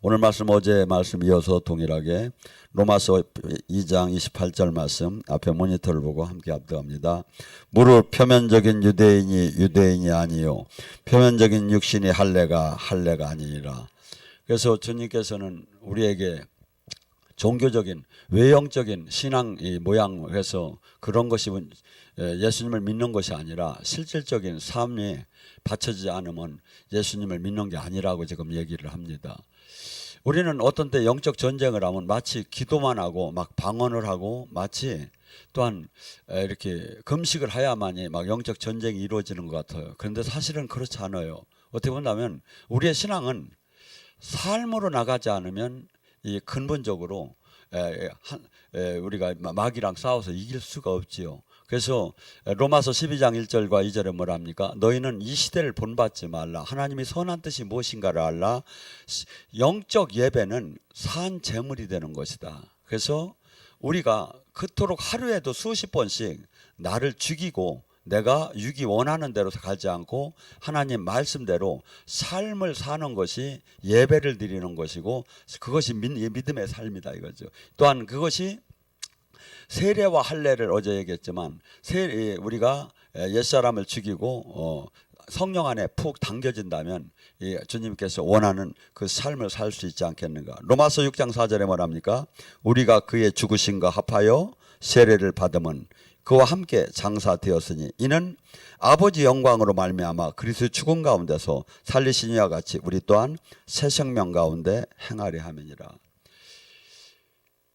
오늘 말씀 어제 말씀 이어서 동일하게 로마서 2장 28절 말씀 앞에 모니터를 보고 함께 합독합니다. 무릇 표면적인 유대인이 유대인이 아니요 표면적인 육신이 할례가 아니니라. 그래서 주님께서는 우리에게 종교적인 외형적인 신앙의 모양에서 그런 것이 예수님을 믿는 것이 아니라 실질적인 삶이 받쳐지지 않으면 예수님을 믿는 게 아니라고 지금 얘기를 합니다. 우리는 어떤 때 영적 전쟁을 하면 마치 기도만 하고 막 방언을 하고 마치 또한 이렇게 금식을 해야만이 막 영적 전쟁이 이루어지는 것 같아요. 그런데 사실은 그렇지 않아요. 어떻게 본다면 우리의 신앙은 삶으로 나가지 않으면 이 근본적으로 우리가 마귀랑 싸워서 이길 수가 없지요. 그래서 로마서 12장 1절과 2절에 뭐라 합니까? 너희는 이 시대를 본받지 말라. 하나님이 선한 뜻이 무엇인가를 알라. 영적 예배는 산 제물이 되는 것이다. 그래서 우리가 그토록 하루에도 수십 번씩 나를 죽이고 내가 육이 원하는 대로 가지 않고 하나님 말씀대로 삶을 사는 것이 예배를 드리는 것이고 그것이 믿음의 삶이다 이거죠. 또한 그것이 세례와 할례를 어제 얘기했지만 우리가 옛사람을 죽이고 성령 안에 푹 당겨진다면 주님께서 원하는 그 삶을 살 수 있지 않겠는가. 로마서 6장 4절에 뭐랍니까? 우리가 그의 죽으심과 합하여 세례를 받으면 그와 함께 장사되었으니 이는 아버지 영광으로 말미암아 그리스도의 죽음 가운데서 살리신 이와 같이 우리 또한 새 생명 가운데 행하려 함이니라.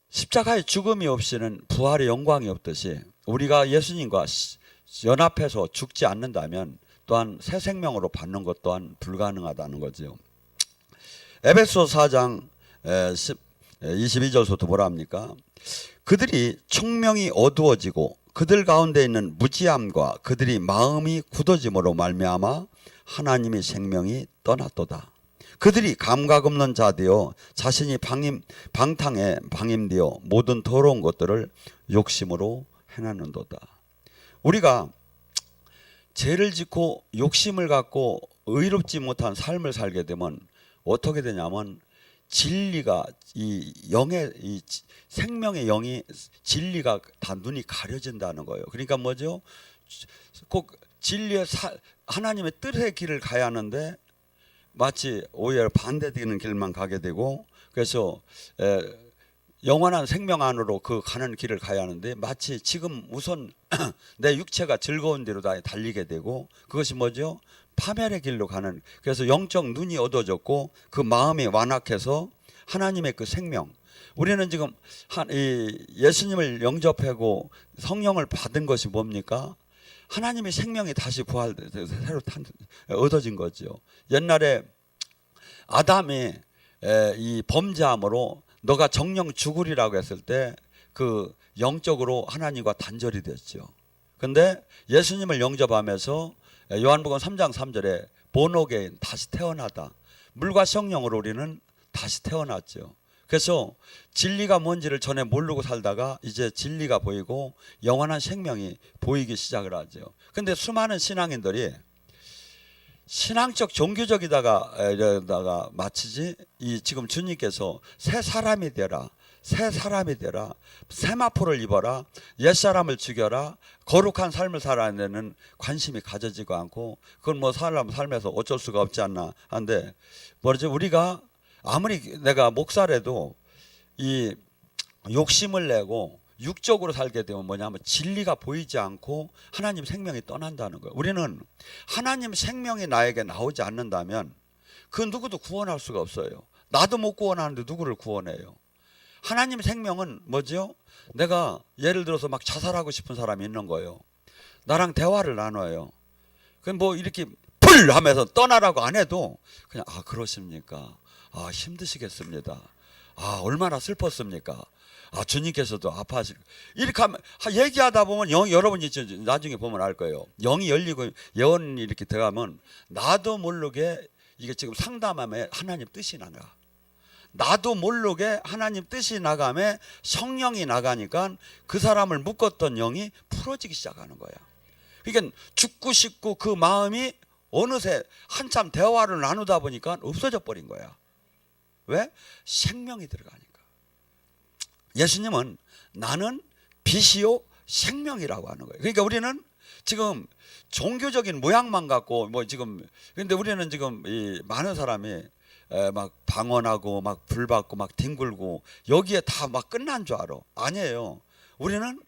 십자가의 죽음이 없이는 부활의 영광이 없듯이 우리가 예수님과 연합해서 죽지 않는다면 또한 새 생명으로 받는 것 또한 불가능하다는 거죠. 에베소 4장 22절부터 뭐라 합니까? 그들이 총명이 어두워지고 그들 가운데 있는 무지함과 그들이 마음이 굳어짐으로 말미암아 하나님의 생명이 떠났도다. 그들이 감각 없는 자되어 자신이 방탕에 방임되어 모든 더러운 것들을 욕심으로 행하는도다. 우리가 죄를 짓고 욕심을 갖고 의롭지 못한 삶을 살게 되면 어떻게 되냐면 진리가 이 영의 이 생명의 영이 진리가 다 눈이 가려진다는 거예요. 그러니까 뭐죠? 꼭 진리의 하나님의 뜻의 길을 가야 하는데 마치 오히려 반대되는 길만 가게 되고 그래서 영원한 생명 안으로 그 가는 길을 가야 하는데 마치 지금 우선 내 육체가 즐거운 대로 다 달리게 되고 그것이 뭐죠? 파멸의 길로 가는. 그래서 영적 눈이 어두워졌고 그 마음이 완악해서 하나님의 그 생명, 우리는 지금 예수님을 영접하고 성령을 받은 것이 뭡니까? 하나님의 생명이 다시 새로 얻어진 거죠. 옛날에 아담이 이 범죄함으로 너가 정령 죽으리라고 했을 때 그 영적으로 하나님과 단절이 됐죠. 근데 예수님을 영접하면서 요한복음 3장 3절에 본어게인 다시 태어나다. 물과 성령으로 우리는 다시 태어났죠. 그래서 진리가 뭔지를 전에 모르고 살다가 이제 진리가 보이고 영원한 생명이 보이기 시작을 하죠. 근데 수많은 신앙인들이 신앙적 종교적이다가 마치지 지금 주님께서 새 사람이 되라. 새 사람이 되라. 세마포를 입어라. 옛사람을 죽여라. 거룩한 삶을 살아야 되는 관심이 가져지고 않고 그건 뭐 사람 삶에서 어쩔 수가 없지 않나 한데 뭐지 우리가 아무리 내가 목사라도 이 욕심을 내고 육적으로 살게 되면 뭐냐면 진리가 보이지 않고 하나님 생명이 떠난다는 거예요. 우리는 하나님 생명이 나에게 나오지 않는다면 그 누구도 구원할 수가 없어요. 나도 못 구원하는데 누구를 구원해요? 하나님 생명은 뭐죠? 내가 예를 들어서 막 자살하고 싶은 사람이 있는 거예요. 나랑 대화를 나눠요. 그럼 뭐 이렇게 풀 하면서 떠나라고 안 해도 그냥 그러십니까? 힘드시겠습니다. 얼마나 슬펐습니까? 주님께서도 아파하실. 이렇게 하면 얘기하다 보면 여러분이 나중에 보면 알 거예요. 영이 열리고 예언이 이렇게 들어가면 나도 모르게 이게 지금 상담하면 하나님 뜻이 나가. 나도 모르게 하나님 뜻이 나가면 성령이 나가니까 그 사람을 묶었던 영이 풀어지기 시작하는 거야. 그러니까 죽고 싶고 그 마음이 어느새 한참 대화를 나누다 보니까 없어져 버린 거야. 왜? 생명이 들어가니까. 예수님은 나는 빛이요 생명이라고 하는 거예요. 그러니까 우리는 지금 종교적인 모양만 갖고 뭐 지금 근데 우리는 지금 이 많은 사람이 막 방언하고 막 불받고 막 뒹굴고 여기에 다 막 끝난 줄 알아. 아니에요. 우리는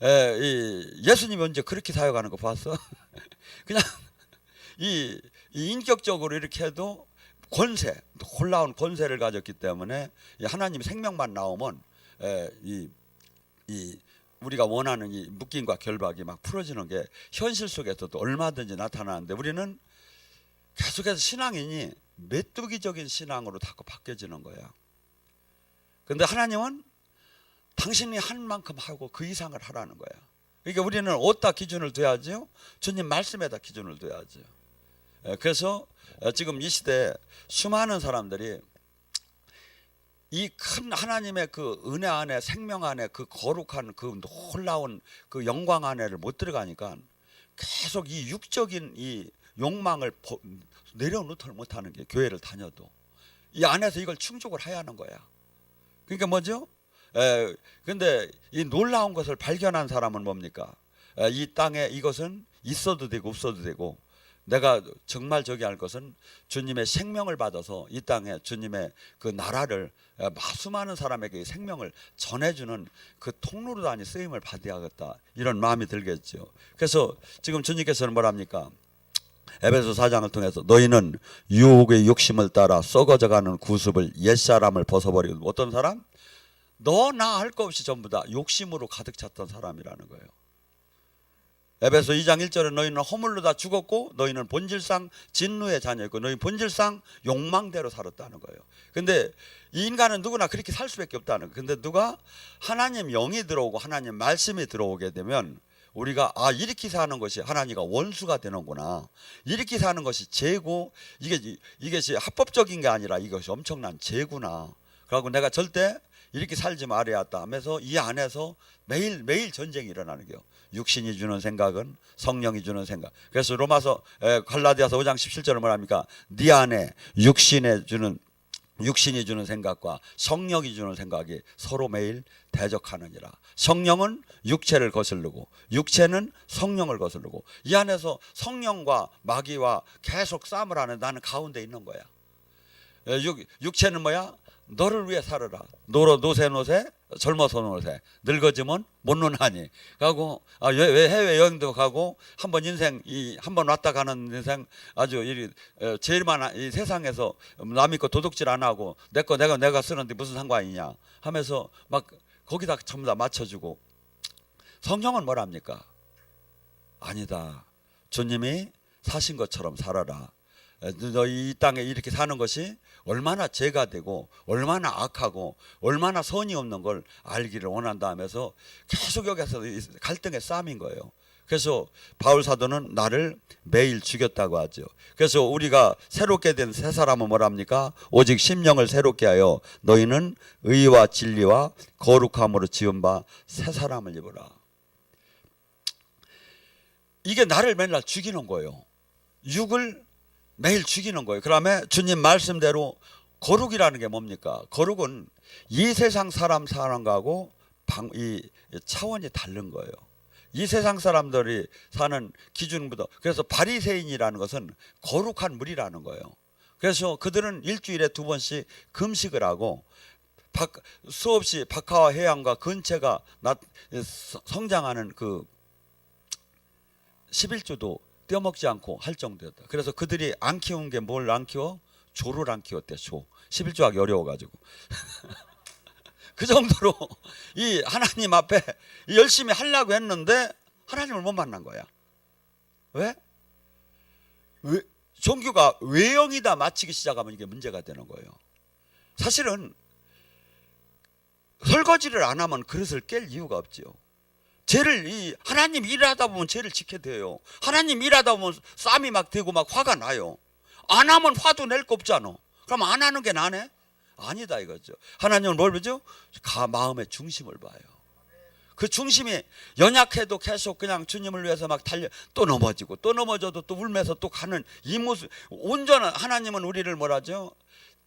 이 예수님이 언제 그렇게 사역하는 거 봤어? 그냥 이 인격적으로 이렇게 해도 권세, 놀라운 권세를 가졌기 때문에 하나님 생명만 나오면 이 우리가 원하는 이 묶임과 결박이 막 풀어지는 게 현실 속에서도 얼마든지 나타나는데 우리는 계속해서 신앙인이 메뚜기적인 신앙으로 자꾸 바뀌어지는 거야. 그런데 하나님은 당신이 한 만큼 하고 그 이상을 하라는 거야. 그러니까 우리는 어디다 기준을 둬야죠? 주님 말씀에다 기준을 둬야죠. 그래서 지금 이 시대에 수많은 사람들이 이 큰 하나님의 그 은혜 안에 생명 안에 그 거룩한 그 놀라운 그 영광 안에를 못 들어가니까 계속 이 육적인 이 욕망을 내려놓지 못하는 게 교회를 다녀도 이 안에서 이걸 충족을 해야 하는 거야. 그러니까 뭐죠? 근데 이 놀라운 것을 발견한 사람은 뭡니까? 이 땅에 이것은 있어도 되고 없어도 되고 내가 정말 저기 할 것은 주님의 생명을 받아서 이 땅에 주님의 그 나라를 수많은 사람에게 생명을 전해주는 그 통로로 다니 쓰임을 받아야겠다 이런 마음이 들겠죠. 그래서 지금 주님께서는 뭐랍니까? 에베소 4장을 통해서 너희는 유혹의 욕심을 따라 썩어져가는 구습을 옛사람을 벗어버리고 어떤 사람? 너 나 할 거 없이 전부 다 욕심으로 가득 찼던 사람이라는 거예요. 에베소 2장 1절에 너희는 허물로 다 죽었고 너희는 본질상 진노의 자녀였고 너희 본질상 욕망대로 살았다는 거예요. 근데 이 인간은 누구나 그렇게 살 수밖에 없다는 거예요. 근데 누가 하나님 영이 들어오고 하나님 말씀이 들어오게 되면 우리가 이렇게 사는 것이 하나님과 원수가 되는구나. 이렇게 사는 것이 죄고 이게 합법적인 게 아니라 이것이 엄청난 죄구나. 그리고 내가 절대 이렇게 살지 말아야겠다 하면서 이 안에서 매일 전쟁이 일어나는 거예요. 육신이 주는 생각은 성령이 주는 생각. 그래서 로마서 갈라디아서 5장 17절은 뭐랍니까? 네 안에 육신이 주는 생각과 성령이 주는 생각이 서로 매일 대적하느니라. 성령은 육체를 거스르고 육체는 성령을 거스르고 이 안에서 성령과 마귀와 계속 싸움을 하는 나는 가운데 있는 거야. 육체는 뭐야? 너를 위해 살아라. 노세 젊어서 노세 늙어지면 못 노나니. 가고 왜 해외 여행도 가고 한번 인생 한번 왔다 가는 인생 아주 제일 많아 이 세상에서 남의 거 도둑질 안 하고 내 거 내가 쓰는데 무슨 상관이냐 하면서 막 거기다 전부 다 맞춰주고 성령은 뭐랍니까? 아니다. 주님이 사신 것처럼 살아라. 너희 이 땅에 이렇게 사는 것이 얼마나 죄가 되고 얼마나 악하고 얼마나 선이 없는 걸 알기를 원한다 하면서 계속 여기서 갈등의 싸움인 거예요. 그래서 바울 사도는 나를 매일 죽였다고 하죠. 그래서 우리가 새롭게 된 새 사람은 뭐랍니까? 오직 심령을 새롭게 하여 너희는 의와 진리와 거룩함으로 지은 바 새 사람을 입으라. 이게 나를 맨날 죽이는 거예요. 육을 매일 죽이는 거예요. 그다음에 주님 말씀대로 거룩이라는 게 뭡니까? 거룩은 이 세상 사람하고 이 차원이 다른 거예요. 이 세상 사람들이 사는 기준보다 그래서 바리새인이라는 것은 거룩한 물이라는 거예요. 그래서 그들은 일주일에 2번씩 금식을 하고 수없이 박하와 해양과 근체가 성장하는 그 11조도 떼어먹지 않고 할 정도였다. 그래서 그들이 안 키운 게 뭘 안 키워? 조를 안 키웠대. 조. 11조하기 어려워가지고 그 정도로 이 하나님 앞에 열심히 하려고 했는데 하나님을 못 만난 거야. 왜? 종교가 외형이다 맞추기 시작하면 이게 문제가 되는 거예요. 사실은 설거지를 안 하면 그릇을 깰 이유가 없지요. 죄를 하나님 일하다 보면 죄를 지게 돼요. 하나님 일하다 보면 싸움이 막 되고 막 화가 나요. 안 하면 화도 낼 거 없잖아. 그럼 안 하는 게 나네? 아니다 이거죠. 하나님은 뭘 보죠? 마음의 중심을 봐요. 그 중심이 연약해도 계속 그냥 주님을 위해서 막 달려 또 넘어지고 또 넘어져도 또 울면서 또 가는 이 모습 온전한 하나님은 우리를 뭐라죠?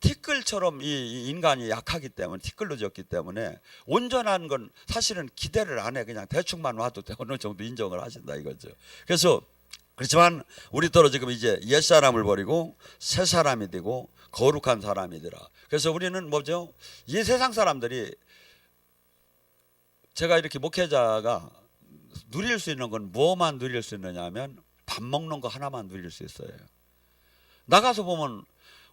티끌처럼 이 인간이 약하기 때문에, 티끌로 졌기 때문에 온전한 건 사실은 기대를 안 해. 그냥 대충만 와도 어느 정도 인정을 하신다 이거죠. 그래서 그렇지만 우리더러 지금 이제 옛사람을 버리고 새 사람이 되고 거룩한 사람이 되라. 그래서 우리는 뭐죠? 이 세상 사람들이, 제가 이렇게 목회자가 누릴 수 있는 건 뭐만 누릴 수 있느냐 하면 밥 먹는 거 하나만 누릴 수 있어요. 나가서 보면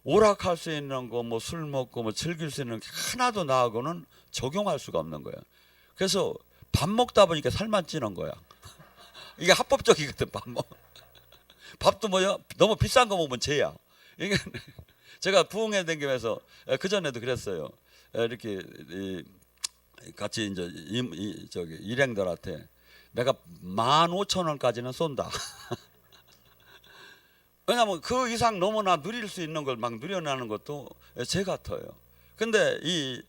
오락할 수 있는 거, 뭐 술 먹고 뭐 즐길 수 있는 게 하나도 나하고는 적용할 수가 없는 거야. 그래서 밥 먹다 보니까 살만 찌는 거야. 이게 합법적이거든. 밥도 뭐야? 너무 비싼 거 먹으면 죄야. 이게 제가 부흥회 다니면서 그 전에도 그랬어요. 이렇게 같이 이제 저기 일행들한테 내가 15,000원까지는 쏜다. 왜냐하면 그 이상 너무나 누릴 수 있는 걸 막 누려내는 것도 죄 같아요. 근데 이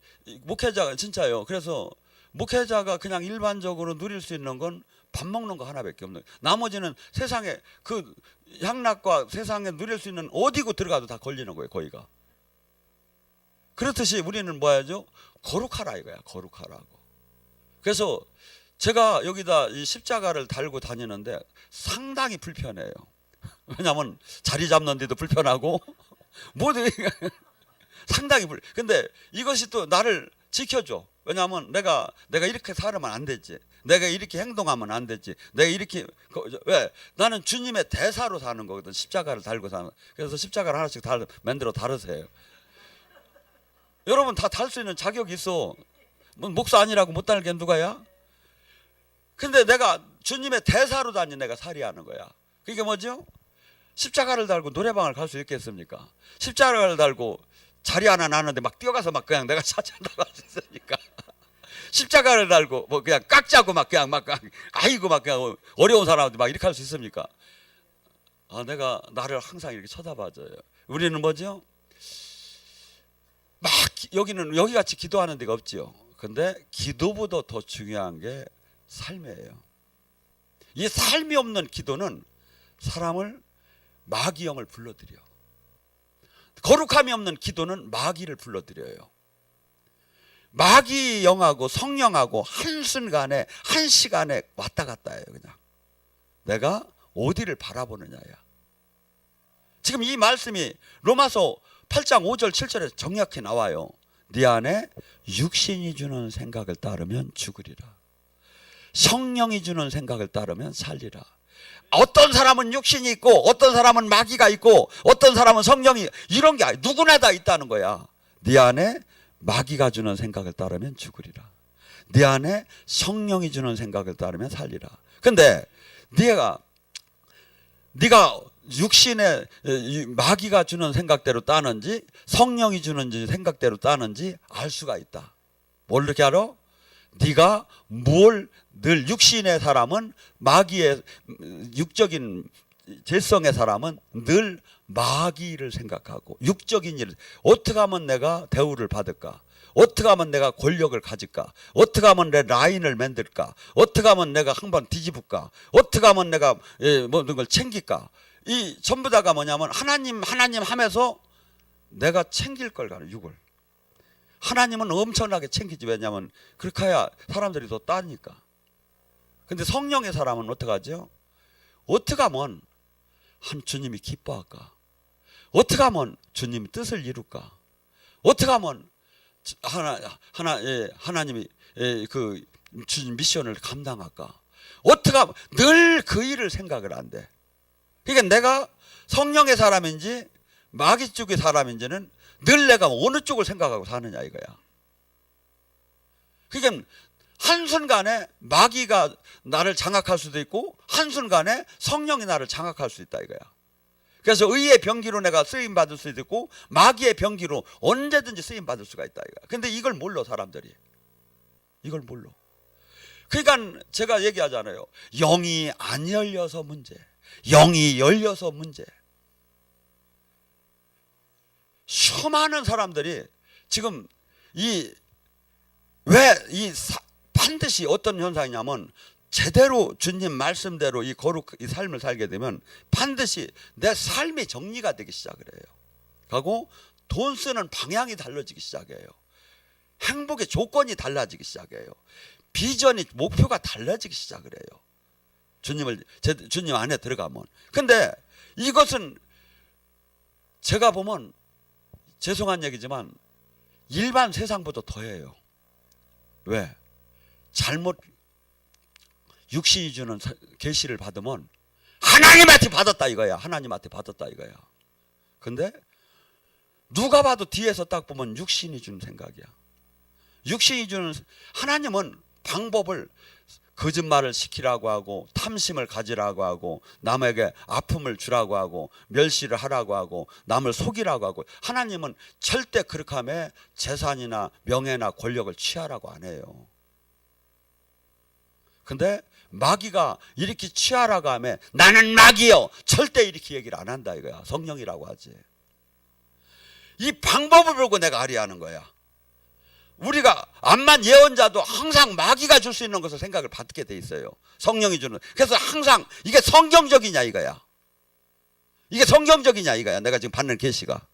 목회자가 진짜요. 그래서 목회자가 그냥 일반적으로 누릴 수 있는 건 밥 먹는 거 하나밖에 없는 거예요. 나머지는 세상에 그 향락과 세상에 누릴 수 있는 어디고 들어가도 다 걸리는 거예요. 거기가. 그렇듯이 우리는 뭐 해야죠? 거룩하라 이거야. 거룩하라고. 그래서 제가 여기다 이 십자가를 달고 다니는데 상당히 불편해요. 왜냐하면 자리 잡는 데도 불편하고 모두 상당히 근데 이것이 또 나를 지켜줘. 왜냐하면 내가 이렇게 살면 안 되지. 내가 이렇게 행동하면 안 되지. 내가 이렇게 왜? 나는 주님의 대사로 사는 거거든. 십자가를 달고 사는. 그래서 십자가를 하나씩 만들어 다르세요. 여러분 다 달 수 있는 자격이 있어. 목사 아니라고 못 달게 누가야? 근데 내가 주님의 대사로 다니 내가 살이하는 거야. 그게 뭐죠? 십자가를 달고 노래방을 갈 수 있겠습니까? 십자가를 달고 자리 하나 나는데 막 뛰어가서 막 그냥 내가 차지한다고 할 수 있으니까. 십자가를 달고 뭐 그냥 깍자고 막 그냥 막 아이고 막 그냥 어려운 사람한테 막 이렇게 할 수 있습니까? 내가 나를 항상 이렇게 쳐다봐줘요. 우리는 뭐죠? 막 여기 같이 기도하는 데가 없지요. 근데 기도보다 더 중요한 게 삶이에요. 이 삶이 없는 기도는 사람을 마귀형을 불러들여. 거룩함이 없는 기도는 마귀를 불러들여요. 마귀 영하고 성령하고 한순간에 한 시간에 왔다 갔다 해요. 그냥 내가 어디를 바라보느냐야. 지금 이 말씀이 로마서 8장 5절 7절에 정확히 나와요. 네 안에 육신이 주는 생각을 따르면 죽으리라. 성령이 주는 생각을 따르면 살리라. 어떤 사람은 육신이 있고 어떤 사람은 마귀가 있고 어떤 사람은 성령이, 이런 게 누구나 다 있다는 거야. 네 안에 마귀가 주는 생각을 따르면 죽으리라. 네 안에 성령이 주는 생각을 따르면 살리라. 근데 네가 육신의 마귀가 주는 생각대로 따는지 성령이 주는 생각대로 따는지 알 수가 있다. 뭘 이렇게 알아? 네가 뭘 늘 육신의 사람은 마귀의 육적인 죄성의 사람은 늘 마귀를 생각하고 육적인 일, 어떻게 하면 내가 대우를 받을까? 어떻게 하면 내가 권력을 가질까? 어떻게 하면 내 라인을 만들까? 어떻게 하면 내가 한번 뒤집을까? 어떻게 하면 내가 모든 걸 챙길까? 이 전부 다가 뭐냐면 하나님 하면서 내가 챙길 걸 가는 육을. 하나님은 엄청나게 챙기지. 왜냐하면 그렇게 해야 사람들이 더 따니까. 근데 성령의 사람은 어떻게 하죠? 어떻게 하면 주님이 기뻐할까? 어떻게 하면 주님이 뜻을 이룰까? 어떻게 하면 하나님이 그 주님 미션을 감당할까? 어떻게 하면 늘 그 일을 생각을 안 돼. 그러니까 내가 성령의 사람인지 마귀 쪽의 사람인지는 늘 내가 어느 쪽을 생각하고 사느냐 이거야. 그러니까 한순간에 마귀가 나를 장악할 수도 있고 한순간에 성령이 나를 장악할 수 있다 이거야. 그래서 의의 병기로 내가 쓰임 받을 수도 있고 마귀의 병기로 언제든지 쓰임 받을 수가 있다 이거야. 근데 이걸 몰라 사람들이. 이걸 몰라. 그러니까 제가 얘기하잖아요. 영이 안 열려서 문제. 영이 열려서 문제. 수많은 사람들이 지금 반드시 어떤 현상이냐면 제대로 주님 말씀대로 이 거룩 이 삶을 살게 되면 반드시 내 삶이 정리가 되기 시작을 해요. 하고 돈 쓰는 방향이 달라지기 시작해요. 행복의 조건이 달라지기 시작해요. 비전이 목표가 달라지기 시작을 해요. 주님 안에 들어가면. 근데 이것은 제가 보면 죄송한 얘기지만 일반 세상보다 더해요. 왜? 잘못 육신이 주는 계시를 받으면 하나님한테 받았다 이거야. 하나님한테 받았다 이거야. 근데 누가 봐도 뒤에서 딱 보면 육신이 주는 생각이야. 육신이 주는, 하나님은 방법을 거짓말을 시키라고 하고 탐심을 가지라고 하고 남에게 아픔을 주라고 하고 멸시를 하라고 하고 남을 속이라고 하고, 하나님은 절대 그렇게 하면 재산이나 명예나 권력을 취하라고 안 해요. 근데 마귀가 이렇게 취하라고 하면 나는 마귀요, 절대 이렇게 얘기를 안 한다 이거야. 성령이라고 하지. 이 방법을 보고 내가 아리하는 거야. 우리가 암만 예언자도 항상 마귀가 줄 수 있는 것을 생각을 받게 돼 있어요. 성령이 주는. 그래서 항상 이게 성경적이냐 이거야. 이게 성경적이냐 이거야. 내가 지금 받는 계시가.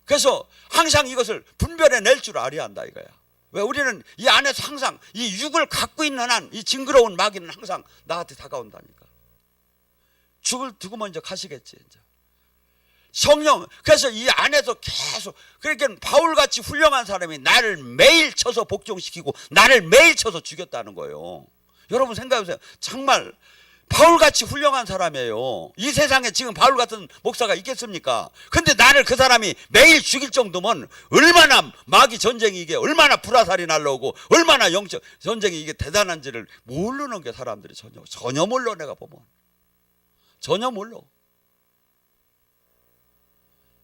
그래서 항상 이것을 분별해 낼 줄 알아야 한다 이거야. 왜? 우리는 이 안에서 항상 이 육을 갖고 있는 한 이 징그러운 마귀는 항상 나한테 다가온다니까. 죽을 두고 먼저 가시겠지 이제. 성령. 그래서 이 안에서 계속, 그러니까 바울같이 훌륭한 사람이 나를 매일 쳐서 복종시키고 나를 매일 쳐서 죽였다는 거예요. 여러분 생각해보세요. 정말 바울같이 훌륭한 사람이에요. 이 세상에 지금 바울 같은 목사가 있겠습니까? 근데 나를 그 사람이 매일 죽일 정도면 얼마나 마귀 전쟁이 이게 얼마나 불화살이 날라오고 얼마나 영적 전쟁이 이게 대단한지를 모르는 게 사람들이 전혀 몰라. 내가 보면 전혀 몰라.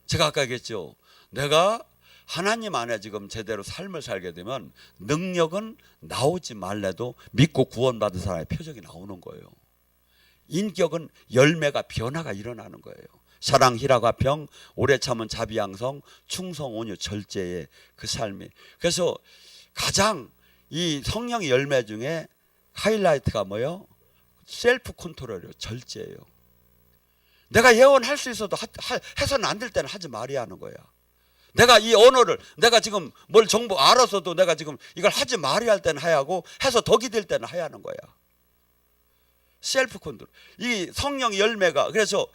제가 아까 얘기했죠. 내가 하나님 안에 지금 제대로 삶을 살게 되면 능력은 나오지 말래도 믿고 구원받은 사람의 표적이 나오는 거예요. 인격은 열매가 변화가 일어나는 거예요. 사랑, 희락과 평, 오래 참은 자비양성, 충성, 온유, 절제의 그 삶이. 그래서 가장 이 성령의 열매 중에 하이라이트가 뭐예요? 셀프 컨트롤이에요. 절제예요. 내가 예언할 수 있어도 해서는 안 될 때는 하지 말아야 하는 거야. 내가 이 언어를, 내가 지금 뭘 정보 알아서도 내가 지금 이걸 하지 말아야 할 때는 해야 하고 해서 덕이 될 때는 해야 하는 거야. 셀프 컨트롤. 이 성령 열매가, 그래서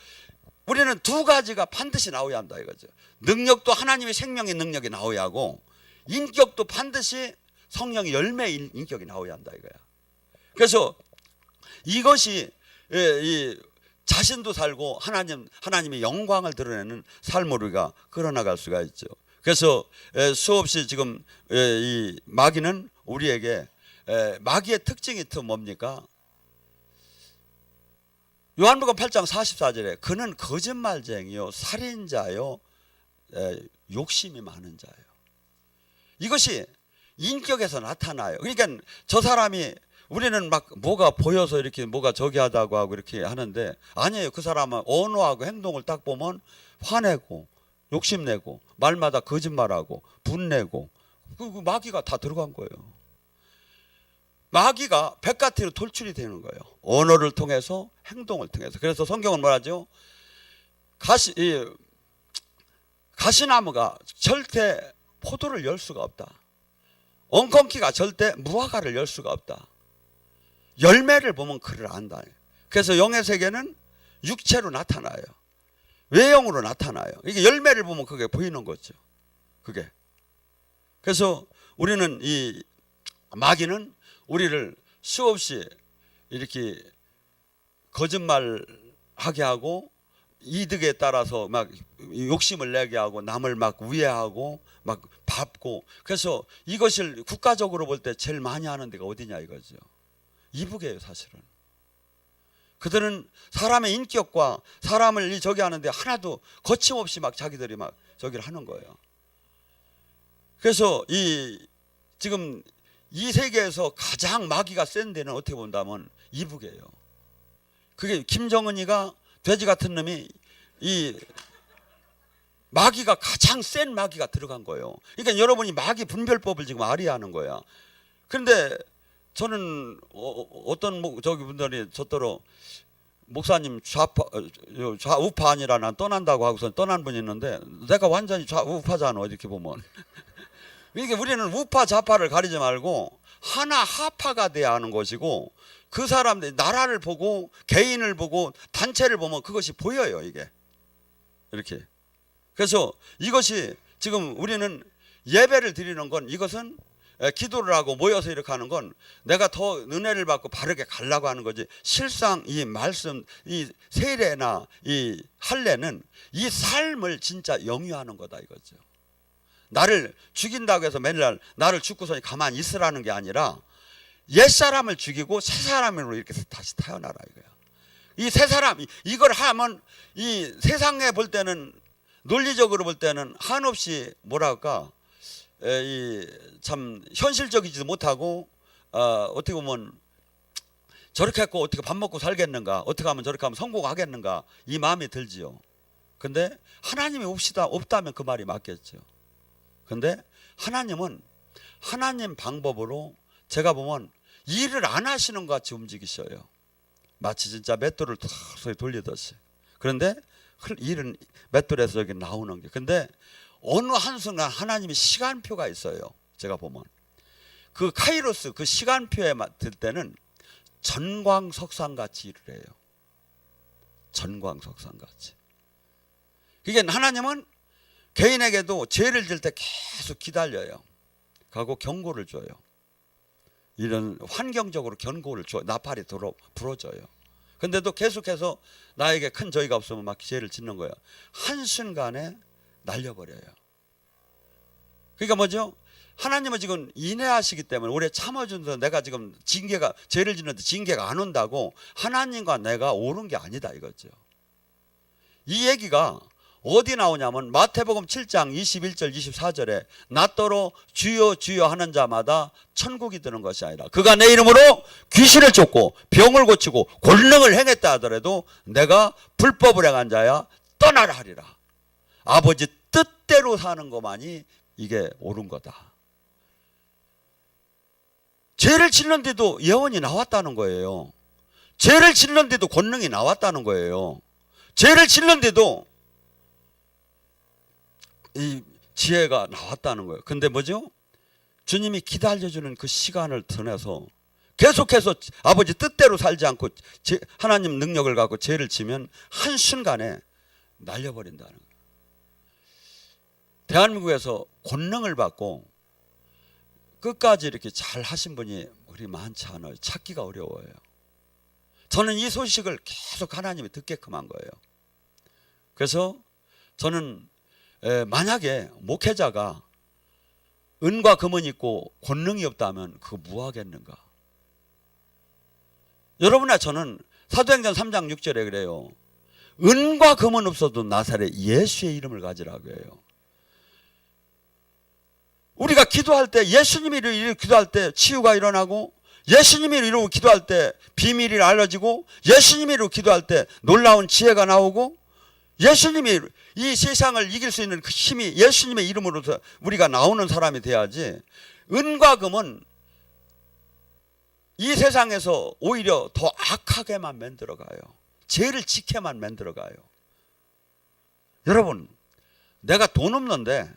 우리는 두 가지가 반드시 나와야 한다 이거죠. 능력도 하나님의 생명의 능력이 나와야 하고 인격도 반드시 성령의 열매의 인격이 나와야 한다 이거야. 그래서 이것이 이 자신도 살고 하나님의 영광을 드러내는 삶으로 우리가 끌어나갈 수가 있죠. 그래서 수없이 지금 이 마귀는 우리에게, 마귀의 특징이 또 뭡니까? 요한복음 8장 44절에 그는 거짓말쟁이요 살인자요 욕심이 많은 자예요. 이것이 인격에서 나타나요. 그러니까 저 사람이, 우리는 막 뭐가 보여서 이렇게 뭐가 저기 하다고 하고 이렇게 하는데 아니에요. 그 사람은 언어하고 행동을 딱 보면 화내고 욕심내고 말마다 거짓말하고 분내고, 그 마귀가 다 들어간 거예요. 마귀가 백가티로 돌출이 되는 거예요. 언어를 통해서, 행동을 통해서. 그래서 성경은 뭐라죠? 가시나무가 절대 포도를 열 수가 없다. 엉겅퀴가 절대 무화과를 열 수가 없다. 열매를 보면 그를 안다. 그래서 영의 세계는 육체로 나타나요. 외형으로 나타나요. 이게 열매를 보면 그게 보이는 거죠. 그게. 그래서 우리는 이 마귀는 우리를 수없이 이렇게 거짓말하게 하고 이득에 따라서 막 욕심을 내게 하고 남을 막 우애하고 막 밟고, 그래서 이것을 국가적으로 볼 때 제일 많이 하는 데가 어디냐 이거죠. 이북이에요 사실은. 그들은 사람의 인격과 사람을 저기 하는데 하나도 거침없이 막 자기들이 막 저기를 하는 거예요. 그래서 지금 이 세계에서 가장 마귀가 센 데는 어떻게 본다면 이북이에요. 그게 김정은이가 돼지 같은 놈이 이 마귀가 가장 센 마귀가 들어간 거예요. 그러니까 여러분이 마귀 분별법을 지금 알아야 하는 거야. 그런데 저는 어떤 저기 분들이 저더러 목사님 좌우파 아니라 난 떠난다고 하고서 떠난 분이 있는데 내가 완전히 좌우파잖아 이렇게 보면. 이게 우리는 우파 좌파를 가리지 말고 하나 하파가 돼야 하는 것이고 그 사람들 나라를 보고 개인을 보고 단체를 보면 그것이 보여요 이게 이렇게. 그래서 이것이 지금 우리는 예배를 드리는 건 이것은 기도를 하고 모여서 이렇게 하는 건 내가 더 은혜를 받고 바르게 가려고 하는 거지 실상 이 말씀 이 세례나 이 할례는 이 삶을 진짜 영유하는 거다 이거죠. 나를 죽인다고 해서 맨날 나를 죽고서 가만히 있으라는 게 아니라 옛사람을 죽이고 새사람으로 이렇게 다시 태어나라 이거야. 이 새사람 이걸 하면 이 세상에 볼 때는 논리적으로 볼 때는 한없이 뭐랄까 참 현실적이지도 못하고 어떻게 보면 저렇게 했고 어떻게 밥 먹고 살겠는가 어떻게 하면 저렇게 하면 성공하겠는가 이 마음이 들지요. 근데 하나님이 없다면 그 말이 맞겠죠. 근데 하나님은 하나님 방법으로 제가 보면 일을 안 하시는 것 같이 움직이셔요. 마치 진짜 맷돌을 탁 돌리듯이. 그런데 일은 맷돌에서 여기 나오는 게. 근데 어느 한순간 하나님이 시간표가 있어요. 제가 보면 그 카이로스 그 시간표에 들 때는 전광석상같이 일을 해요. 전광석상같이. 그게 하나님은 개인에게도 죄를 질 때 계속 기다려요. 가고 경고를 줘요. 이런 환경적으로 경고를 줘. 나팔이 불어줘요. 근데도 계속해서 나에게 큰 저희가 없으면 막 죄를 짓는 거예요. 한순간에 날려버려요. 그러니까 뭐죠? 하나님은 지금 인내하시기 때문에 오래 참아준다. 내가 지금 징계가 죄를 짓는데 징계가 안 온다고 하나님과 내가 옳은 게 아니다 이거죠. 이 얘기가 어디 나오냐면 마태복음 7장 21절 24절에 나더러 주여 주여 하는 자마다 천국이 드는 것이 아니라 그가 내 이름으로 귀신을 쫓고 병을 고치고 권능을 행했다 하더라도 내가 불법을 행한 자야 떠나라 하리라. 아버지 뜻대로 사는 것만이 이게 옳은 거다. 죄를 짓는데도 예언이 나왔다는 거예요. 죄를 짓는데도 권능이 나왔다는 거예요. 죄를 짓는데도 이 지혜가 나왔다는 거예요. 근데 뭐죠? 주님이 기다려주는 그 시간을 드내서 계속해서 아버지 뜻대로 살지 않고 하나님 능력을 갖고 죄를 지면 한순간에 날려버린다는 거예요. 대한민국에서 권능을 받고 끝까지 이렇게 잘 하신 분이 우리 많지 않아요. 찾기가 어려워요. 저는 이 소식을 계속 하나님이 듣게끔 한 거예요. 그래서 저는 만약에 목회자가 은과 금은 있고 권능이 없다면 그거 무하겠는가? 여러분아 저는 사도행전 3장 6절에 그래요. 은과 금은 없어도 나사렛 예수의 이름을 가지라고 해요. 우리가 기도할 때 예수님이 이렇게 기도할 때 치유가 일어나고 예수님이 이러고 기도할 때 비밀이 알려지고 예수님이 이러고 기도할 때 놀라운 지혜가 나오고 예수님이 이 세상을 이길 수 있는 그 힘이 예수님의 이름으로서 우리가 나오는 사람이 돼야지. 은과 금은 이 세상에서 오히려 더 악하게만 만들어가요. 죄를 지게만 만들어가요. 여러분 내가 돈 없는데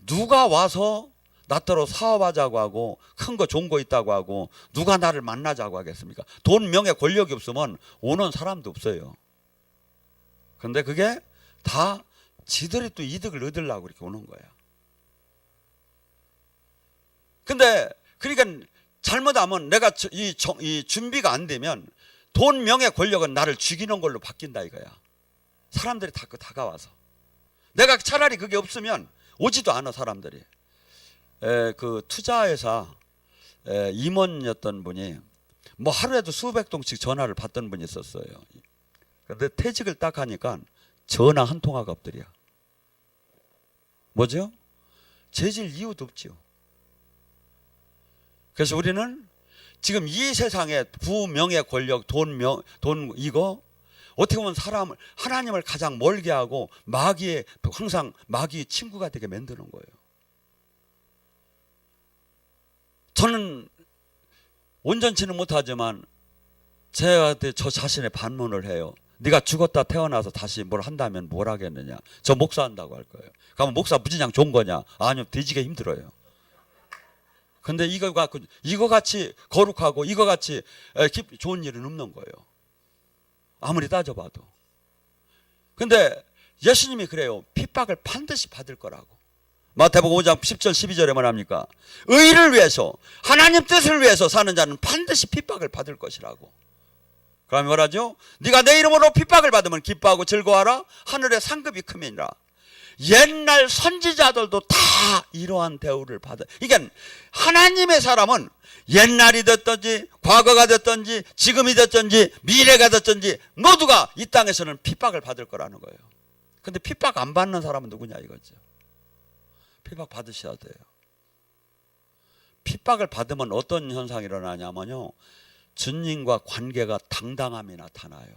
누가 와서 나더러 사업하자고 하고 큰 거 좋은 거 있다고 하고 누가 나를 만나자고 하겠습니까? 돈 명예 권력이 없으면 오는 사람도 없어요. 근데 그게 다 지들이 또 이득을 얻으려고 이렇게 오는 거야. 근데 그러니까 잘못하면 내가 이 준비가 안 되면 돈 명예 권력은 나를 죽이는 걸로 바뀐다 이거야. 사람들이 다 다가와서 내가 차라리 그게 없으면 오지도 않아 사람들이. 그 투자회사 임원이었던 분이 뭐 하루에도 수백 통씩 전화를 받던 분이 있었어요. 그런데 퇴직을 딱 하니까 전화 한 통화가 없더랴. 뭐죠? 죄질 이유도 없죠. 그래서 우리는 지금 이 세상에 부명예 권력 돈 이거 어떻게 보면 하나님을 가장 멀게 하고 마귀의 항상 마귀의 친구가 되게 만드는 거예요. 저는 온전치는 못하지만 제가 저 자신의 반문을 해요. 네가 죽었다 태어나서 다시 뭘 한다면 뭘 하겠느냐. 저 목사한다고 할 거예요. 그러면 목사 무진장 좋은 거냐. 아니요, 되지게 힘들어요. 근데 이거 갖고 이거 같이 거룩하고 이거 같이 좋은 일은 없는 거예요. 아무리 따져봐도. 근데 예수님이 그래요. 핍박을 반드시 받을 거라고. 마태복음 5장 10절 12절에 말합니까? 의를 위해서, 하나님 뜻을 위해서 사는 자는 반드시 핍박을 받을 것이라고. 그러면 뭐라죠? 네가 내 이름으로 핍박을 받으면 기뻐하고 즐거워하라. 하늘의 상급이 크면이라. 옛날 선지자들도 다 이러한 대우를 받아. 이게 하나님의 사람은 옛날이 됐든지 과거가 됐든지 지금이 됐든지 미래가 됐든지 모두가 이 땅에서는 핍박을 받을 거라는 거예요. 근데 핍박 안 받는 사람은 누구냐 이거죠. 핍박 받으셔야 돼요. 핍박을 받으면 어떤 현상이 일어나냐면요, 주님과 관계가 당당함이 나타나요.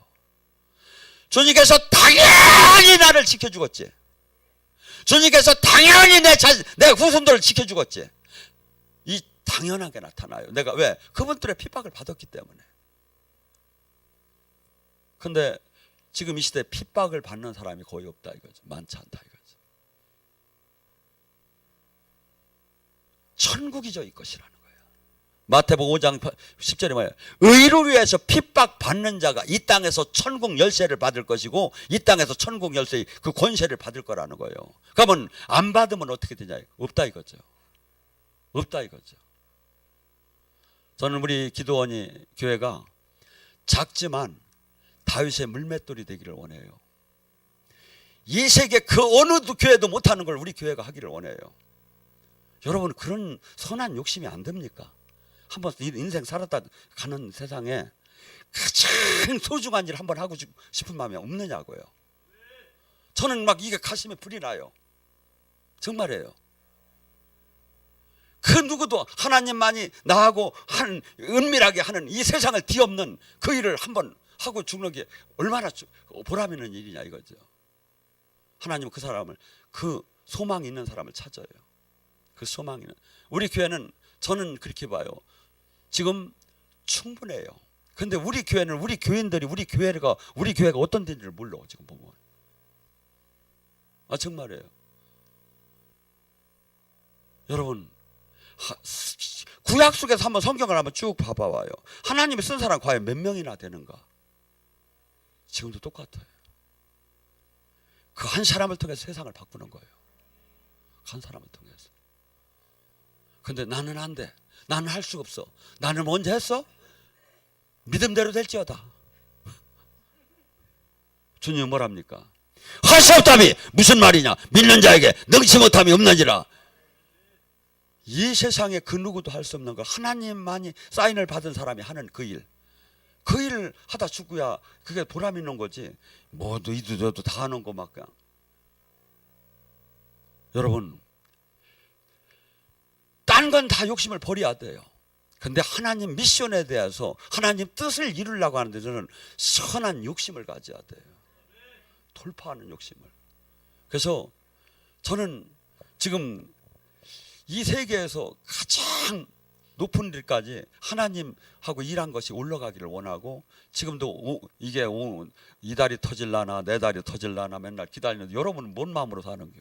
주님께서 당연히 나를 지켜주겠지. 주님께서 당연히 내 후손들을 지켜주겠지. 이 당연하게 나타나요. 내가 왜? 그분들의 핍박을 받았기 때문에. 근데 지금 이 시대에 핍박을 받는 사람이 거의 없다 이거죠. 많지 않다 이거죠. 천국이 저희 것이라는 거예요. 마태복음 5장 10절에 말해요. 의를 위해서 핍박 받는 자가 이 땅에서 천국 열쇠를 받을 것이고 이 땅에서 천국 열쇠의 그 권세를 받을 거라는 거예요. 그러면 안 받으면 어떻게 되냐? 없다 이거죠. 없다 이거죠. 저는 우리 기도원이 교회가 작지만 다윗의 물맷돌이 되기를 원해요. 이 세계 그 어느 교회도 못하는 걸 우리 교회가 하기를 원해요. 여러분, 그런 선한 욕심이 안 됩니까? 한번 인생 살았다 가는 세상에 가장 소중한 일 한번 하고 싶은 마음이 없느냐고요. 저는 막 이게 가슴에 불이 나요. 정말이에요. 그 누구도 하나님만이 나하고 은밀하게 하는 이 세상을 뒤엎는 그 일을 한번 하고 죽는 게 얼마나 보람 있는 일이냐 이거죠. 하나님은 그 사람을, 그 소망이 있는 사람을 찾아요. 그 소망이 있는. 우리 교회는 저는 그렇게 봐요. 지금 충분해요. 근데 우리 교회는 우리 교인들이 우리 교회가 어떤 데인지를 몰라 지금 보면. 아 정말이에요. 여러분, 구약 속에서 한번 성경을 한번 쭉 봐봐요. 하나님이 쓴 사람 과연 몇 명이나 되는가? 지금도 똑같아요. 그 한 사람을 통해서 세상을 바꾸는 거예요. 한 사람을 통해서. 근데 나는 안 돼. 나는 할 수가 없어. 나는 언제 했어? 믿음대로 될지어다. 주님은 뭐랍니까? 할 수 없다미 무슨 말이냐? 믿는 자에게 능치 못함이 없느니라. 이 세상에 그 누구도 할 수 없는 거, 하나님만이 사인을 받은 사람이 하는 그 일, 그 일을 하다 죽어야 그게 보람 있는 거지. 뭐 너희도 저도 다 하는 거 막 그냥. 여러분, 딴 건 다 욕심을 버려야 돼요. 근데 하나님 미션에 대해서 하나님 뜻을 이루려고 하는데 저는 선한 욕심을 가져야 돼요. 돌파하는 욕심을. 그래서 저는 지금 이 세계에서 가장 높은 일까지 하나님하고 일한 것이 올라가기를 원하고, 지금도 이게 이 달이 터질라나 내 달이 터질라나 맨날 기다리는데 여러분은 뭔 마음으로 사는겨?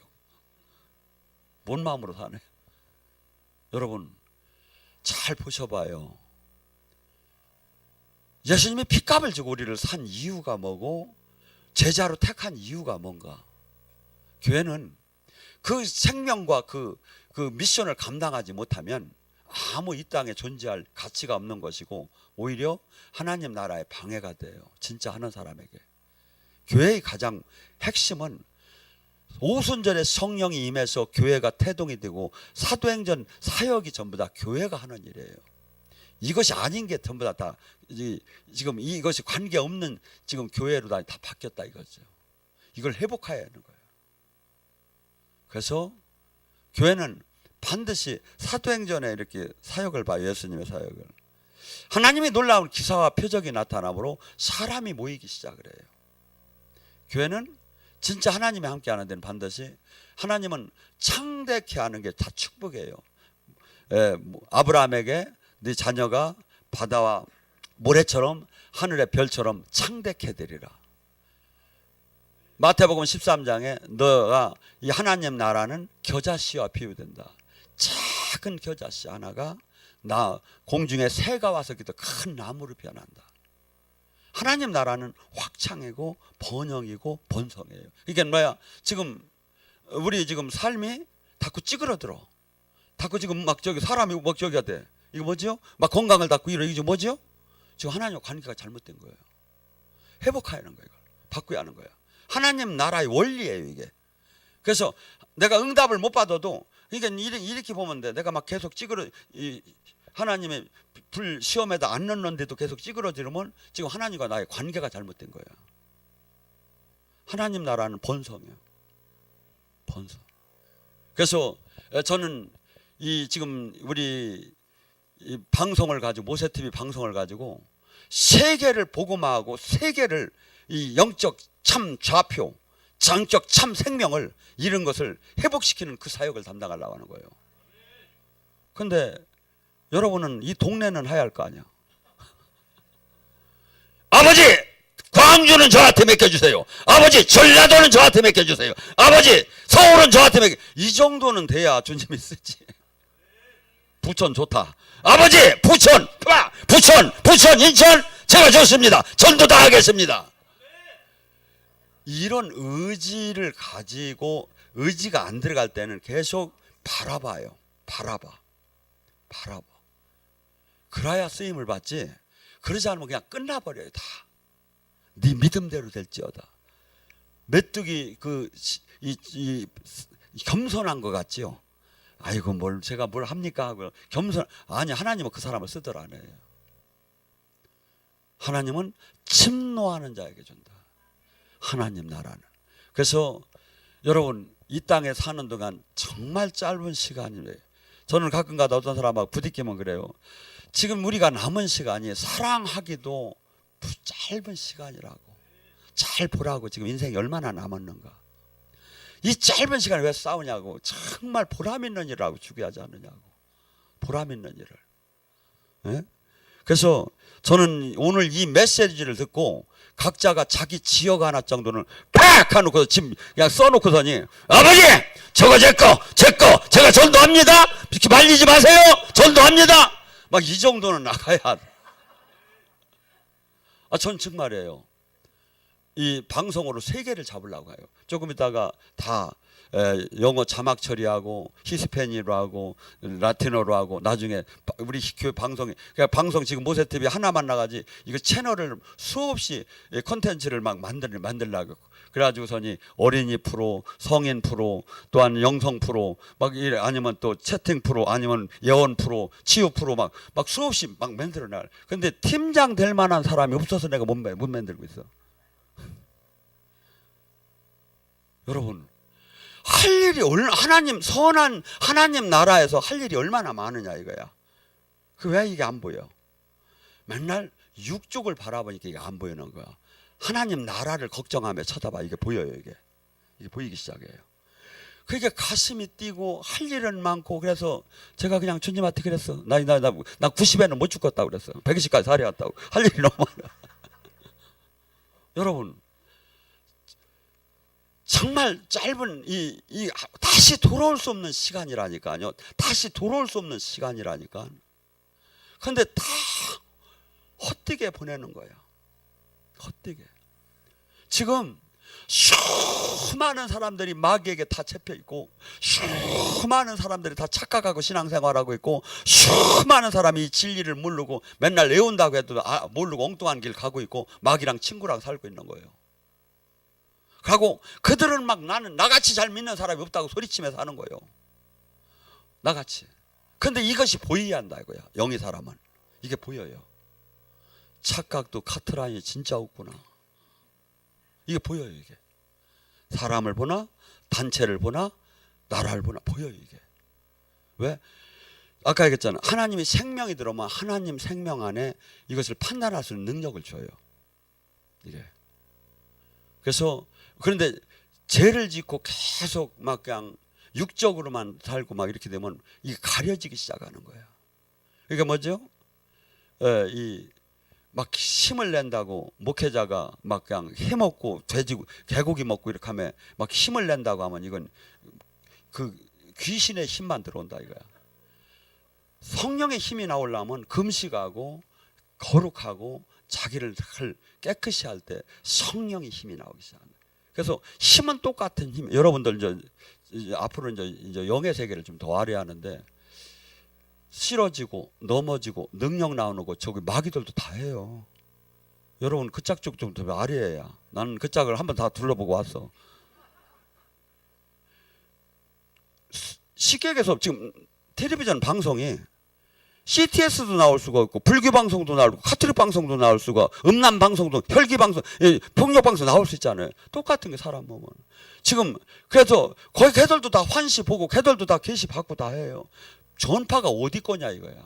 뭔 마음으로 사네? 여러분 잘 보셔봐요. 예수님이 핏값을 주고 우리를 산 이유가 뭐고 제자로 택한 이유가 뭔가? 교회는 그 생명과 그 미션을 감당하지 못하면 아무 이 땅에 존재할 가치가 없는 것이고 오히려 하나님 나라의 방해가 돼요. 진짜 하는 사람에게. 교회의 가장 핵심은 오순절에 성령이 임해서 교회가 태동이 되고 사도행전 사역이 전부 다 교회가 하는 일이에요. 이것이 아닌 게 전부 다 지금 이것이 관계없는 지금 교회로 다 바뀌었다 이거죠. 이걸 회복해야 하는 거예요. 그래서 교회는 반드시 사도행전에 이렇게 사역을 봐요. 예수님의 사역을. 하나님이 놀라운 기사와 표적이 나타나므로 사람이 모이기 시작을 해요. 교회는 진짜 하나님이 함께 하는 데는 반드시 하나님은 창대케 하는 게 다 축복이에요. 아브라함에게 네 자녀가 바다와 모래처럼 하늘의 별처럼 창대케 되리라. 마태복음 13장에 너가 이 하나님 나라는 겨자씨와 비유된다. 작은 겨자씨 하나가 공중에 새가 와서 기도 큰 나무로 변한다. 하나님 나라는 확창이고 번영이고 번성이에요. 이게 뭐야? 지금 우리 지금 삶이 자꾸 찌그러들어. 자꾸 지금 막 저기 사람이 막 저기가 돼. 이거 뭐죠? 막 건강을 닫고 이러. 이게 뭐죠? 지금 하나님과 관계가 잘못된 거예요. 회복해야 하는 거예요. 바꿔야 하는 거예요. 하나님 나라의 원리예요, 이게. 그래서 내가 응답을 못 받아도 이게 이렇게 보면 돼. 내가 막 계속 하나님의 불 시험에다 안 넣는데도 계속 찌그러지면 지금 하나님과 나의 관계가 잘못된 거예요. 하나님 나라는 번성이에요. 번성. 그래서 저는 지금 우리 이 방송을 가지고 모세TV 방송을 가지고 세계를 복음화하고 세계를 이 영적 참 좌표, 장적 참 생명을 이런 것을 회복시키는 그 사역을 담당하려고 하는 거예요. 그런데 여러분은 이 동네는 해야 할 거 아니야. 아버지 광주는 저한테 맡겨주세요. 아버지 전라도는 저한테 맡겨주세요. 아버지 서울은 저한테 이 정도는 돼야 주님이 쓰지. 부천 좋다. 아버지 부천 인천 제가 좋습니다. 전도 다 하겠습니다. 이런 의지를 가지고 의지가 안 들어갈 때는 계속 바라봐요. 바라봐. 그래야 쓰임을 받지. 그러지 않으면 그냥 끝나버려요. 다. 네 믿음대로 될지어다. 메뚜기 이 겸손한 것 같지요. 아이고 제가 뭘 합니까 하고 겸손. 아니 하나님은 그 사람을 쓰더라네요. 하나님은 침노하는 자에게 준다. 하나님 나라는. 그래서 여러분 이 땅에 사는 동안 정말 짧은 시간이에요. 저는 가끔가다 어떤 사람하고 부딪히면 그래요. 지금 우리가 남은 시간이 사랑하기도 짧은 시간이라고. 잘 보라고. 지금 인생이 얼마나 남았는가. 이 짧은 시간에 왜 싸우냐고. 정말 보람 있는 일을 하고 죽여야지 않느냐고. 보람 있는 일을. 네? 그래서 저는 오늘 이 메시지를 듣고 각자가 자기 지역 하나 정도는 팍 하놓고 지금 그냥 써놓고서니 아버지 저거 제거 제가 전도합니다. 이렇게 말리지 마세요. 전도합니다. 막 이 정도는 나가야. 전 정말이에요. 이 방송으로 세계를 잡으려고 해요. 조금 있다가 다 영어 자막 처리하고 히스패니로 하고 라틴어로 하고 나중에 우리 교회 방송이 그러니까 방송 지금 모세TV 하나만 나가지 이거 채널을 수없이 콘텐츠를 막 만들려고 그래가지고서니 어린이 프로, 성인 프로, 또한 영성 프로, 막 아니면 또 채팅 프로, 아니면 예언 프로, 치유 프로 막 수없이 막 만들어놔. 근데 팀장 될 만한 사람이 없어서 내가 못 만들고 있어. 여러분 할 일이 하나님 선한 하나님 나라에서 할 일이 얼마나 많으냐 이거야. 왜 이게 안 보여? 맨날 육족을 바라보니까 이게 안 보이는 거야. 하나님 나라를 걱정하며 쳐다봐. 이게 보여요. 이게 보이기 시작해요. 그게 가슴이 뛰고 할 일은 많고. 그래서 제가 그냥 주님한테 그랬어. 나 90에는 못 죽겠다고 그랬어. 120까지 살아갔다고. 할 일이 너무 많아. 여러분 정말 짧은 다시 돌아올 수 없는 시간이라니까요. 다시 돌아올 수 없는 시간이라니까. 그런데 다 헛되게 보내는 거야. 헛되게. 지금 수많은 사람들이 마귀에게 다 잡혀 있고, 수많은 사람들이 다 착각하고 신앙생활하고 있고, 수많은 사람이 진리를 모르고 맨날 외운다고 해도 모르고 엉뚱한 길 가고 있고 마귀랑 친구랑 살고 있는 거예요. 하고 그들은 막 나는 나같이 잘 믿는 사람이 없다고 소리치면서 하는 거예요. 나같이. 근데 이것이 보여야 한다 이거야. 영의 사람은 이게 보여요. 착각도 카트라인이 진짜 없구나. 이게 보여요. 이게 사람을 보나 단체를 보나 나라를 보나 보여요. 이게 왜? 아까 얘기했잖아. 하나님이 생명이 들어오면 하나님 생명 안에 이것을 판단할 수 있는 능력을 줘요. 이게. 그래서 그런데 죄를 짓고 계속 막 그냥 육적으로만 살고 막 이렇게 되면 이게 가려지기 시작하는 거예요. 그러니까 뭐죠? 이 막 힘을 낸다고 목회자가 막 그냥 해먹고 돼지 개고기 먹고 이렇게 하면 막 힘을 낸다고 하면 이건 그 귀신의 힘만 들어온다 이거야. 성령의 힘이 나오려면 금식하고 거룩하고 자기를 깨끗이 할 때 성령의 힘이 나오기 시작합니다. 그래서 힘은 똑같은 힘. 여러분들 이제 앞으로 이제 영의 세계를 좀 더 알아야 하는데, 쓰러지고 넘어지고 능력 나오는 거 저기 마귀들도 다 해요. 여러분 그 짝 좀 더 알아야. 나는 그 짝을 한번 다 둘러보고 왔어. 식객에서 지금 텔레비전 방송이 CTS도 나올 수가 있고 불교 방송도 나오고 카톨릭 방송도 나올 수가, 음란 방송도, 혈기 방송, 폭력 방송 나올 수 있잖아요. 똑같은 게 사람 몸은. 지금 그래서 거기 걔들도 다 환시 보고 걔들도 다 계시 받고 다 해요. 전파가 어디 거냐 이거야.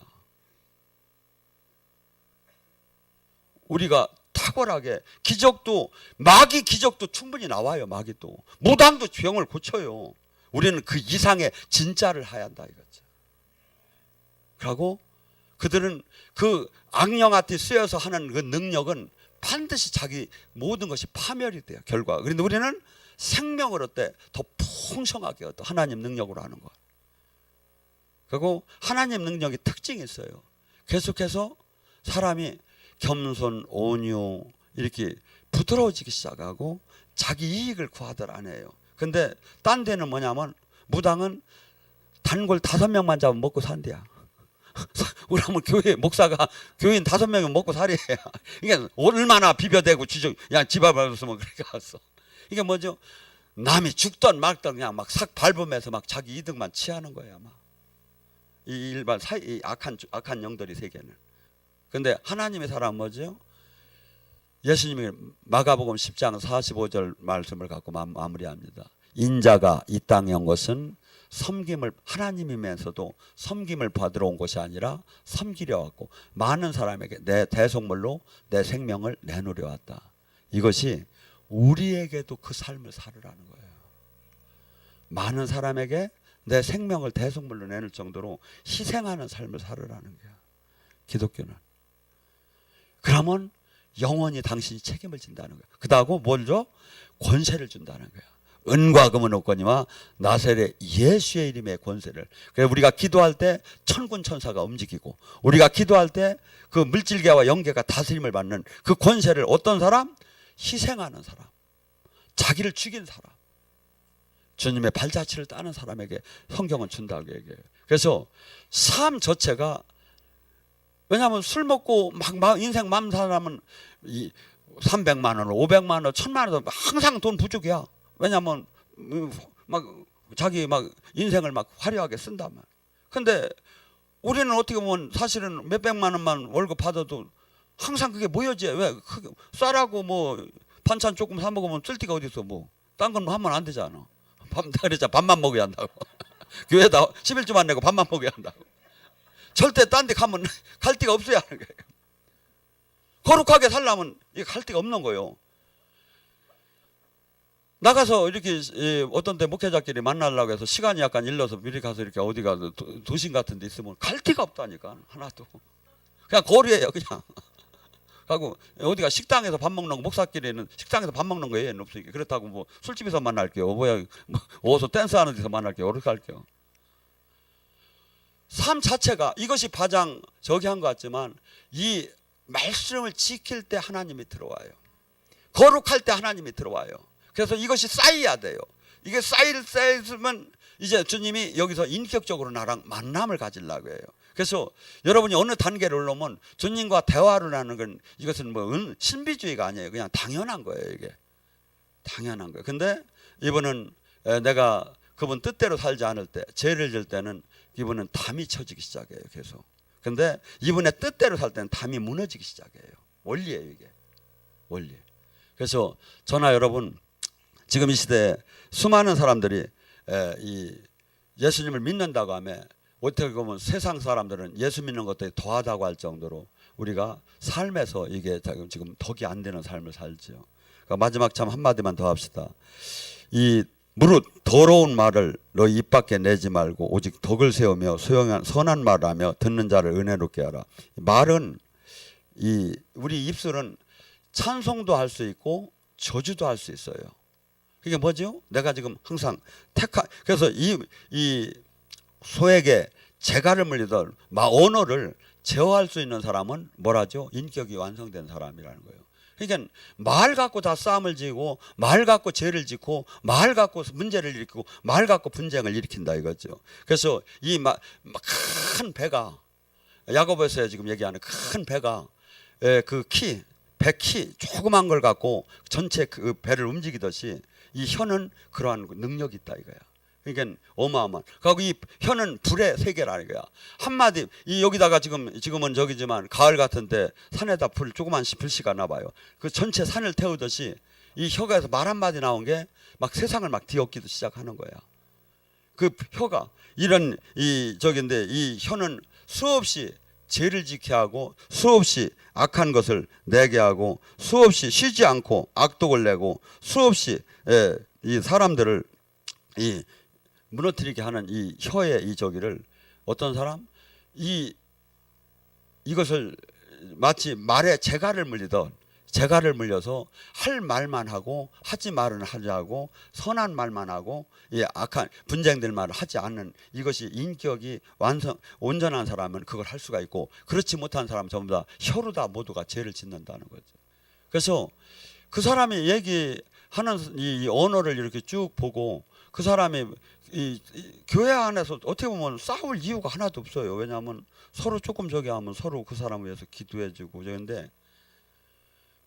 우리가 탁월하게 기적도, 마귀 기적도 충분히 나와요. 마귀도 무당도 병을 고쳐요. 우리는 그 이상의 진짜를 해야 한다 이거죠. 그리고 그들은 그 악령한테 쓰여서 하는 그 능력은 반드시 자기 모든 것이 파멸이 돼요, 결과. 그런데 우리는 생명을 얻되 더 풍성하게 얻어 하나님 능력으로 하는 것. 그리고 하나님 능력이 특징이 있어요. 계속해서 사람이 겸손, 온유 이렇게 부드러워지기 시작하고 자기 이익을 구하들 안 해요. 근데 딴 데는 뭐냐면 무당은 단골 5명만 잡으면 먹고 산대야. 우리 한번 교회 목사가 교인 5명은 먹고 살이야. 이게 얼마나 비벼대고 야 집 앞에 왔으면 그렇게 갔어. 이게 뭐죠? 남이 죽던 말던 그냥 막 삭 밟으면서 막 자기 이득만 취하는 거야. 막 이 일반 이 악한 영들이 세계는. 근데 하나님의 사람은 뭐죠? 예수님이 마가복음 10장 45절 말씀을 갖고 마무리합니다. 인자가 이 땅에 온 것은 섬김을, 하나님이면서도 섬김을 받으러 온 것이 아니라 섬기려 왔고 많은 사람에게 내 대속물로 내 생명을 내놓으려 왔다. 이것이 우리에게도 그 삶을 살으라는 거예요. 많은 사람에게 내 생명을 대속물로 내놓을 정도로 희생하는 삶을 살으라는 거야, 기독교는. 그러면 영원히 당신이 책임을 진다는 거야. 그다고 뭘 줘? 권세를 준다는 거야. 은과 금은 없거니와 나사렛 예수의 이름의 권세를. 그래서 우리가 기도할 때 천군 천사가 움직이고, 우리가 기도할 때 그 물질계와 영계가 다스림을 받는 그 권세를 어떤 사람? 희생하는 사람, 자기를 죽인 사람, 주님의 발자취를 따는 사람에게 성경은 준다고 얘기해요. 그래서 삶 자체가, 왜냐하면 술 먹고 막 인생 맘 사람은 300만 원, 500만 원, 1000만 원 항상 돈 부족이야. 왜냐하면 막 자기 막 인생을 막 화려하게 쓴다면. 근데 우리는 어떻게 보면 사실은 몇백만 원만 월급 받아도 항상 그게 모여지. 왜? 쌀하고 뭐 반찬 조금 사 먹으면 쓸 데가 어디 있어. 뭐 딴 건 하면 안 되잖아. 그랬잖아. 밥만 먹어야 한다고. 교회에다 11주만 내고 밥만 먹어야 한다고. 절대 딴 데 가면 갈 데가 없어야 하는 거예요. 거룩하게 살려면 갈 데가 없는 거예요. 나가서 이렇게 어떤 때 목회자끼리 만나려고 해서 시간이 약간 일러서 미리 가서 이렇게 어디가 도심 같은 데 있으면 갈 데가 없다니까. 하나도. 그냥 거리예요, 그냥. 하고 어디가 식당에서 밥 먹는 거, 목사끼리는 식당에서 밥 먹는 거 예는 없으니까. 그렇다고 뭐 술집에서 만날게요. 뭐야, 뭐 어디서 댄스하는 데서 만날게요. 어떻게 할게요. 삶 자체가 이것이 가장 저기 한 것 같지만, 이 말씀을 지킬 때 하나님이 들어와요. 거룩할 때 하나님이 들어와요. 그래서 이것이 쌓여야 돼요. 이게 쌓이면 이제 주님이 여기서 인격적으로 나랑 만남을 가지려고 해요. 그래서 여러분이 어느 단계를 올라오면 주님과 대화를 하는 건, 이것은 뭐 신비주의가 아니에요. 그냥 당연한 거예요. 이게 당연한 거예요. 근데 이분은 내가 그분 뜻대로 살지 않을 때, 죄를 질 때는 이분은 담이 쳐지기 시작해요. 계속. 근데 이분의 뜻대로 살 때는 담이 무너지기 시작해요. 원리예요, 이게. 원리. 그래서 저나 여러분, 지금 이 시대에 수많은 사람들이 이 예수님을 믿는다고 하면, 어떻게 보면 세상 사람들은 예수 믿는 것들이 더하다고 할 정도로 우리가 삶에서 이게 지금 덕이 안 되는 삶을 살지요. 그러니까 마지막 참 한마디만 더 합시다. 이 무릇 더러운 말을 너희 입 밖에 내지 말고 오직 덕을 세우며 소용한 선한 말을 하며 듣는 자를 은혜롭게 하라. 말은 우리 입술은 찬송도 할 수 있고 저주도 할 수 있어요. 그게 뭐죠? 내가 지금 항상 그래서 이 소에게 재갈을 물리던 언어를 제어할 수 있는 사람은 뭐라죠? 인격이 완성된 사람이라는 거예요. 그러니까 말 갖고 다 싸움을 지고 말 갖고 죄를 짓고 말 갖고 문제를 일으키고 말 갖고 분쟁을 일으킨다 이거죠. 그래서 이 큰 배가 야고보에서 지금 얘기하는 큰 배가 배 키 조그만 걸 갖고 전체 그 배를 움직이듯이 이 혀는 그러한 능력이 있다 이거야. 그러니까 어마어마한. 그리고 이 혀는 불의 세계라는 거야. 한마디 여기다가 지금은 저기지만 가을 같은데 산에다 조그만 불씨가 나봐요. 그 전체 산을 태우듯이 이 혀가에서 말 한마디 나온 게 막 세상을 막 뒤엎기도 시작하는 거야. 그 혀가 이런 저긴데 이 혀는 수없이 죄를 지게 하고 수없이 악한 것을 내게 하고 수없이 쉬지 않고 악독을 내고 수없이 이 사람들을 무너뜨리게 하는 이 혀의 이 저기를 어떤 사람 이것을 마치 말에 재갈을 물려서 할 말만 하고 하지 말은 하지 하고 선한 말만 하고 악한 분쟁될 말을 하지 않는 이것이 인격이 온전한 사람은 그걸 할 수가 있고 그렇지 못한 사람은 전부 다 혀로 다 모두가 죄를 짓는다는 거죠. 그래서 그 사람이 얘기하는 이 언어를 이렇게 쭉 보고 그 사람이 이 교회 안에서 어떻게 보면 싸울 이유가 하나도 없어요. 왜냐하면 서로 조금 저기 하면 서로 그 사람을 위해서 기도해주고 그런데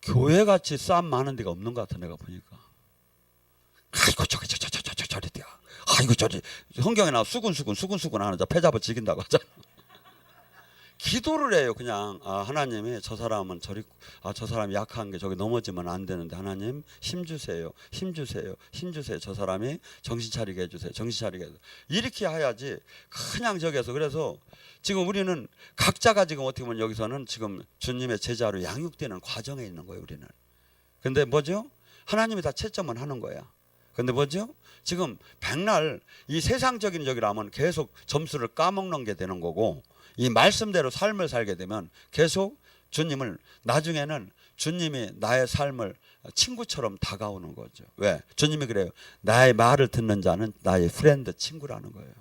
교회같이 싸움 많은 데가 없는 것 같아. 내가 보니까 아이고 저기 저리 뛰어 아이고 저리 성경에 나와 수군수군 하는 자 패잡아 죽인다고 하잖아. 기도를 해요. 그냥 하나님이 저 사람은 저 사람이 약한 게 저기 넘어지면 안 되는데 하나님 힘주세요. 저 사람이 정신 차리게 해주세요. 이렇게 해야지 그냥 저기에서. 그래서 지금 우리는 각자가 지금 어떻게 보면 여기서는 지금 주님의 제자로 양육되는 과정에 있는 거예요. 우리는. 근데 뭐죠? 하나님이 다 채점은 하는 거야. 근데 뭐죠? 지금 백날 이 세상적인 적이라면 계속 점수를 까먹는 게 되는 거고 이 말씀대로 삶을 살게 되면 계속 주님을 나중에는 주님이 나의 삶을 친구처럼 다가오는 거죠. 왜? 주님이 그래요. 나의 말을 듣는 자는 나의 프렌드 친구라는 거예요.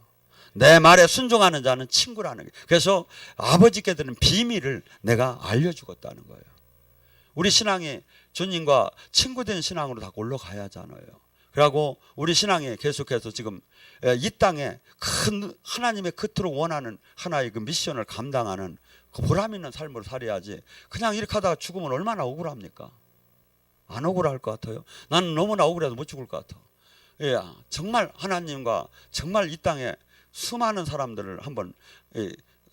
내 말에 순종하는 자는 친구라는 거예요. 그래서 아버지께 드는 비밀을 내가 알려주겠다는 거예요. 우리 신앙이 주님과 친구된 신앙으로 다 올라가야 하잖아요. 그리고 우리 신앙이 계속해서 지금 이 땅에 큰 하나님의 그토록 원하는 하나의 그 미션을 감당하는 그 보람 있는 삶으로 살아야지 그냥 이렇게 하다가 죽으면 얼마나 억울합니까? 안 억울할 것 같아요. 나는 너무나 억울해서 못 죽을 것 같아. 정말 하나님과 정말 이 땅에 수많은 사람들을 한번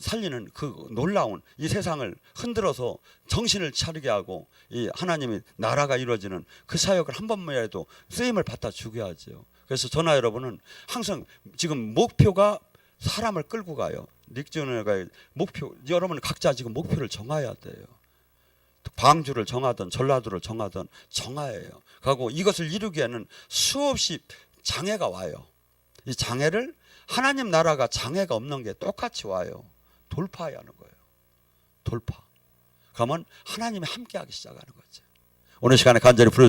살리는 그 놀라운 이 세상을 흔들어서 정신을 차리게 하고 이 하나님의 나라가 이루어지는 그 사역을 한 번만이라도 쓰임을 받아 주셔야죠. 그래서 저나 여러분은 항상 지금 목표가 사람을 끌고 가요. 닉존의 목표, 여러분 각자 지금 목표를 정해야 돼요. 광주를 정하든 전라도를 정하든 정해야 해요. 그리고 이것을 이루기에는 수없이 장애가 와요. 이 장애를 하나님 나라가 장애가 없는 게 똑같이 와요. 돌파해야 하는 거예요. 돌파. 그러면 하나님이 함께하기 시작하는 거죠. 오늘 시간에 간절히